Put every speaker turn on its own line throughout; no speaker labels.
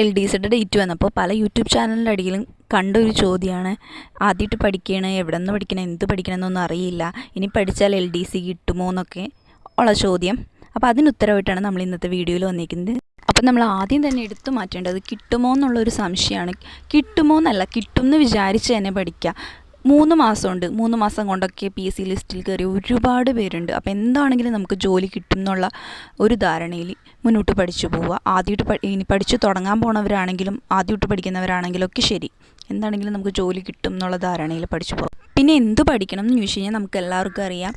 L D സിയുടെ date വന്നപ്പോൾ പല യൂട്യൂബ് ചാനലിൻ്റെ അടിയിലും കണ്ടൊരു ചോദ്യമാണ്, ആദ്യമായിട്ട് പഠിക്കണേ, എവിടെ നിന്ന് പഠിക്കണം, എന്ത് പഠിക്കണം എന്നൊന്നും അറിയില്ല, ഇനി പഠിച്ചാൽ എൽ ഡി സി കിട്ടുമോ എന്നൊക്കെ ഉള്ള ചോദ്യം. അപ്പോൾ അതിന് ഉത്തരവായിട്ടാണ് നമ്മൾ ഇന്നത്തെ വീഡിയോയിൽ വന്നിരിക്കുന്നത്. അപ്പം നമ്മൾ ആദ്യം തന്നെ എടുത്തു മാറ്റേണ്ടത് കിട്ടുമോ എന്നുള്ളൊരു സംശയമാണ്. കിട്ടുമോ എന്നല്ല, കിട്ടും എന്ന് വിചാരിച്ച് തന്നെ പഠിക്കുക. 3 മാസമുണ്ട്, 3 മാസം കൊണ്ടൊക്കെ PSC ലിസ്റ്റിൽ കയറി ഒരുപാട് പേരുണ്ട്. അപ്പോൾ എന്താണെങ്കിലും നമുക്ക് ജോലി കിട്ടും എന്നുള്ള ഒരു ധാരണയിൽ മുന്നോട്ട് പഠിച്ചു പോവുക. ഇനി പഠിച്ചു തുടങ്ങാൻ പോണവരാണെങ്കിലും ആദ്യമായിട്ട് പഠിക്കുന്നവരാണെങ്കിലും ഒക്കെ ശരി, എന്താണെങ്കിലും നമുക്ക് ജോലി കിട്ടും എന്നുള്ള ധാരണയിൽ പഠിച്ചു പോകാം. പിന്നെ എന്ത് പഠിക്കണം എന്ന് ചോദിച്ചു കഴിഞ്ഞാൽ നമുക്ക് എല്ലാവർക്കും അറിയാം,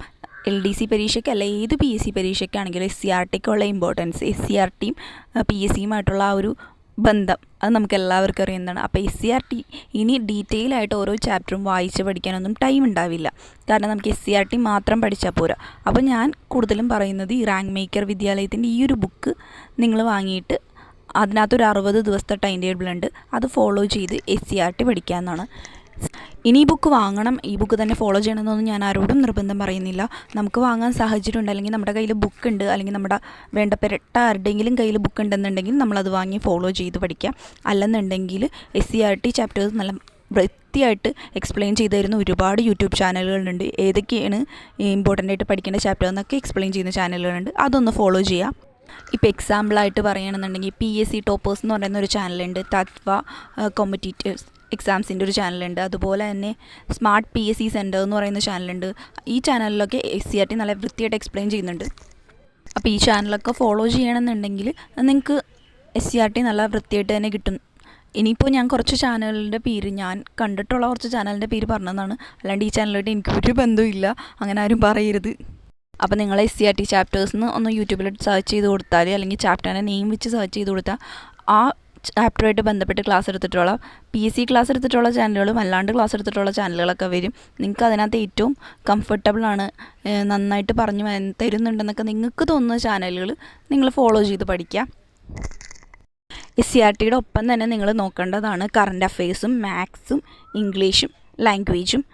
LDC പരീക്ഷയ്ക്കല്ല ഏത് PSC പരീക്ഷയ്ക്കാണെങ്കിലും SCRTക്കുള്ള ഇമ്പോർട്ടൻസ്, SCRTയും PSCയുമായിട്ടുള്ള ആ ഒരു ബന്ധം അത് നമുക്ക് എല്ലാവർക്കും അറിയുന്നതാണ്. അപ്പോൾ SCRT ഇനി ഡീറ്റെയിൽ ആയിട്ട് ഓരോ ചാപ്റ്ററും വായിച്ച് പഠിക്കാനൊന്നും ടൈം ഉണ്ടാവില്ല. കാരണം നമുക്ക് SCRT മാത്രം പഠിച്ചാൽ പോരാ. അപ്പോൾ ഞാൻ കൂടുതലും പറയുന്നത് ഈ റാങ്ക് മേക്കർ വിദ്യാലയത്തിൻ്റെ ഈ ഒരു ബുക്ക് നിങ്ങൾ വാങ്ങിയിട്ട് അതിനകത്തൊരു 60 ദിവസത്തെ ടൈം ടേബിൾ ഉണ്ട്, അത് ഫോളോ ചെയ്ത് SCRT പഠിക്കാമെന്നാണ്. ഇനി ഈ ബുക്ക് വാങ്ങണം, ഈ ബുക്ക് തന്നെ ഫോളോ ചെയ്യണമെന്നൊന്നും ഞാൻ ആരോടും നിർബന്ധം പറയുന്നില്ല. നമുക്ക് വാങ്ങാൻ സാഹചര്യം ഉണ്ട്, അല്ലെങ്കിൽ നമ്മുടെ കയ്യിൽ ബുക്ക് ഉണ്ട്, അല്ലെങ്കിൽ നമ്മുടെ വേണ്ടപ്പെട്ട ആരുടെയെങ്കിലും കയ്യിൽ ബുക്ക് ഉണ്ടെന്നുണ്ടെങ്കിൽ നമ്മളത് വാങ്ങി ഫോളോ ചെയ്ത് പഠിക്കാം. അല്ലെന്നുണ്ടെങ്കിൽ SCRT ചാപ്റ്റേഴ്സ് നല്ല വൃത്തിയായിട്ട് എക്സ്പ്ലെയിൻ ചെയ്ത് തരുന്ന ഒരുപാട് യൂട്യൂബ് ചാനലുകളുണ്ട്. ഏതൊക്കെയാണ് ഇമ്പോർട്ടൻ്റ് ആയിട്ട് പഠിക്കേണ്ട ചാപ്റ്റർ എന്നൊക്കെ എക്സ്പ്ലെയിൻ ചെയ്യുന്ന ചാനലുകളുണ്ട്, അതൊന്ന് ഫോളോ ചെയ്യാം. ഇപ്പോൾ എക്സാമ്പിളായിട്ട് പറയുകയാണെന്നുണ്ടെങ്കിൽ PSC ടോപ്പേഴ്സ് എന്ന് പറയുന്ന ഒരു ചാനലുണ്ട്, തത്വ കോമ്പറ്റീറ്റീവ്സ് എക്സാംസിൻ്റെ ഒരു ചാനലുണ്ട്, അതുപോലെ തന്നെ സ്മാർട്ട് PSC സെൻറ്റർ എന്ന് പറയുന്ന ചാനലുണ്ട്. ഈ ചാനലിലൊക്കെ SCRT നല്ല വൃത്തിയായിട്ട് എക്സ്പ്ലെയിൻ ചെയ്യുന്നുണ്ട്. അപ്പോൾ ഈ ചാനലൊക്കെ ഫോളോ ചെയ്യണമെന്നുണ്ടെങ്കിൽ നിങ്ങൾക്ക് SCRT നല്ല വൃത്തിയായിട്ട് തന്നെ കിട്ടും. ഇനിയിപ്പോൾ ഞാൻ കുറച്ച് ചാനലിൻ്റെ പേര്, ഞാൻ കണ്ടിട്ടുള്ള കുറച്ച് ചാനലിൻ്റെ പേര് പറഞ്ഞതാണ്, അല്ലാണ്ട് ഈ ചാനലായിട്ട് എനിക്കൊരു ബന്ധമില്ല, അങ്ങനെ ആരും പറയരുത്. അപ്പോൾ നിങ്ങൾ SCRT ചാപ്റ്റേഴ്സിന് ഒന്ന് യൂട്യൂബിൽ സെർച്ച് ചെയ്ത് കൊടുത്താൽ, അല്ലെങ്കിൽ ചാപ്റ്ററിൻ്റെ നെയിം വെച്ച് സെർച്ച് ചെയ്ത് കൊടുത്താൽ ആ ചാപ്റ്ററുമായിട്ട് ബന്ധപ്പെട്ട് ക്ലാസ് എടുത്തിട്ടുള്ള PSC ക്ലാസ് എടുത്തിട്ടുള്ള ചാനലുകളും അല്ലാണ്ട് ക്ലാസ് എടുത്തിട്ടുള്ള ചാനലുകളൊക്കെ വരും. നിങ്ങൾക്ക് അതിനകത്ത് ഏറ്റവും കംഫർട്ടബിളാണ്, നന്നായിട്ട് പറഞ്ഞു തരുന്നുണ്ടെന്നൊക്കെ നിങ്ങൾക്ക് തോന്നുന്ന ചാനലുകൾ നിങ്ങൾ ഫോളോ ചെയ്ത് പഠിക്കാം. SCRTയുടെ ഒപ്പം തന്നെ നിങ്ങൾ നോക്കേണ്ടതാണ് കറണ്ട് അഫെയർസും മാത്സും ഇംഗ്ലീഷും ലാംഗ്വേജും.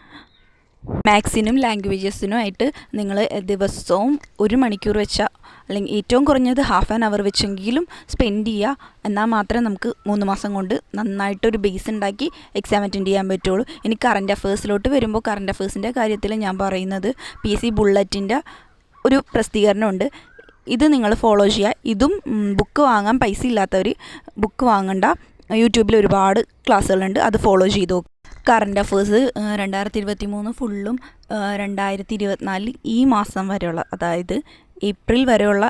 മാത്സിനും ലാംഗ്വേജസിനുമായിട്ട് നിങ്ങൾ ദിവസവും 1 മണിക്കൂർ വെച്ചാൽ, അല്ലെങ്കിൽ ഏറ്റവും കുറഞ്ഞത് ½ ആൻ അവർ വെച്ചെങ്കിലും സ്പെൻഡ് ചെയ്യുക. എന്നാൽ മാത്രമേ നമുക്ക് 3 മാസം കൊണ്ട് നന്നായിട്ടൊരു ബേസ് ഉണ്ടാക്കി എക്സാം അറ്റൻഡ് ചെയ്യാൻ പറ്റുള്ളൂ. ഇനി കറണ്ട് അഫെയർസിലോട്ട് വരുമ്പോൾ, കറണ്ട് അഫെയർസിൻ്റെ കാര്യത്തിൽ ഞാൻ പറയുന്നത് PSC ബുള്ളറ്റിൻ്റെ ഒരു പ്രസിദ്ധീകരണമുണ്ട്, ഇത് നിങ്ങൾ ഫോളോ ചെയ്യുക. ഇതും ബുക്ക് വാങ്ങാൻ പൈസ ഇല്ലാത്തവർ ബുക്ക് വാങ്ങണ്ട, യൂട്യൂബിൽ ഒരുപാട് ക്ലാസ്സുകളുണ്ട്, അത് ഫോളോ ചെയ്ത് നോക്കുക. കറണ്ട് അഫേഴ്സ് 2023 ഫുള്ളും 2024 ഈ മാസം വരെയുള്ള, അതായത് ഏപ്രിൽ വരെയുള്ള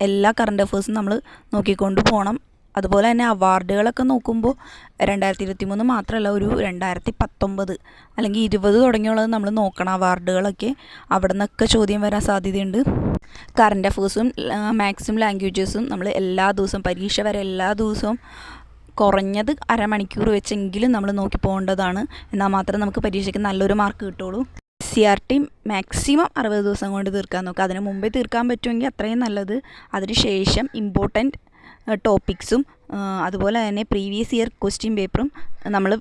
എല്ലാ കറണ്ട് അഫേഴ്സും നമ്മൾ നോക്കിക്കൊണ്ട് പോകണം. അതുപോലെ തന്നെ അവാർഡുകളൊക്കെ നോക്കുമ്പോൾ 2023 മാത്രമല്ല, ഒരു 2019 അല്ലെങ്കിൽ 20 തുടങ്ങിയുള്ളത് നമ്മൾ നോക്കണം. അവാർഡുകളൊക്കെ അവിടെ നിന്നൊക്കെ ചോദ്യം വരാൻ സാധ്യതയുണ്ട്. കറണ്ട് അഫേഴ്സും മാത്സും ലാംഗ്വേജസും നമ്മൾ എല്ലാ ദിവസവും, പരീക്ഷ വരെ എല്ലാ ദിവസവും കുറഞ്ഞത് അരമണിക്കൂർ വെച്ചെങ്കിലും നമ്മൾ നോക്കി പോകേണ്ടതാണ്. എന്നാൽ മാത്രമേ നമുക്ക് പരീക്ഷയ്ക്ക് നല്ലൊരു മാർക്ക് കിട്ടുള്ളൂ. SCRT മാക്സിമം 60 ദിവസം കൊണ്ട് തീർക്കാൻ നോക്കുക. അതിന് മുമ്പേ തീർക്കാൻ പറ്റുമെങ്കിൽ അത്രയും നല്ലത്. അതിനുശേഷം ഇമ്പോർട്ടൻറ്റ് ടോപ്പിക്സും അതുപോലെ തന്നെ പ്രീവിയസ് ഇയർ ക്വസ്റ്റ്യൻ പേപ്പറും നമ്മൾ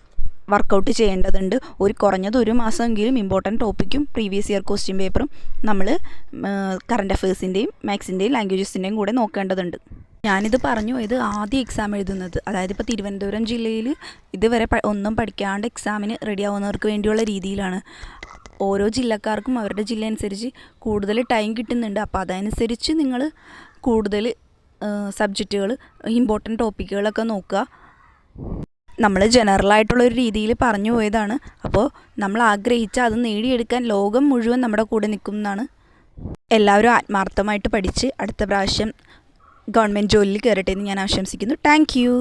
വർക്കൗട്ട് ചെയ്യേണ്ടതുണ്ട്. കുറഞ്ഞത് 1 മാസമെങ്കിലും ഇമ്പോർട്ടൻറ്റ് ടോപ്പിക്കും പ്രീവിയസ് ഇയർ ക്വസ്റ്റ്യൻ പേപ്പറും നമ്മൾ കറണ്ട് അഫെയർസിൻ്റെയും മാത്സിൻ്റെയും ലാംഗ്വേജസിൻ്റെയും കൂടെ നോക്കേണ്ടതുണ്ട്. ഞാനിത് പറഞ്ഞു, ഇത് ആദ്യം എക്സാം എഴുതുന്നത്, അതായത് ഇപ്പോൾ തിരുവനന്തപുരം ജില്ലയിൽ ഇതുവരെ ഒന്നും പഠിക്കാണ്ട് എക്സാമിന് റെഡി ആവുന്നവർക്ക് വേണ്ടിയുള്ള രീതിയിലാണ്. ഓരോ ജില്ലക്കാർക്കും അവരുടെ ജില്ല അനുസരിച്ച് കൂടുതൽ ടൈം കിട്ടുന്നുണ്ട്. അപ്പോൾ അതനുസരിച്ച് നിങ്ങൾ കൂടുതൽ സബ്ജക്റ്റുകൾ, ഇമ്പോർട്ടൻറ്റ് ടോപ്പിക്കുകളൊക്കെ നോക്കുക. നമ്മൾ ജനറലായിട്ടുള്ളൊരു രീതിയിൽ പറഞ്ഞു പോയതാണ്. അപ്പോൾ നമ്മൾ ആഗ്രഹിച്ച അത് നേടിയെടുക്കാൻ ലോകം മുഴുവൻ നമ്മുടെ കൂടെ നിൽക്കും എന്നാണ്. എല്ലാവരും ആത്മാർത്ഥമായിട്ട് പഠിച്ച് അടുത്ത പ്രാവശ്യം ഗവൺമെൻറ് ജോലിയിൽ കയറട്ടെ എന്ന് ഞാൻ ആശംസിക്കുന്നു. Thank you.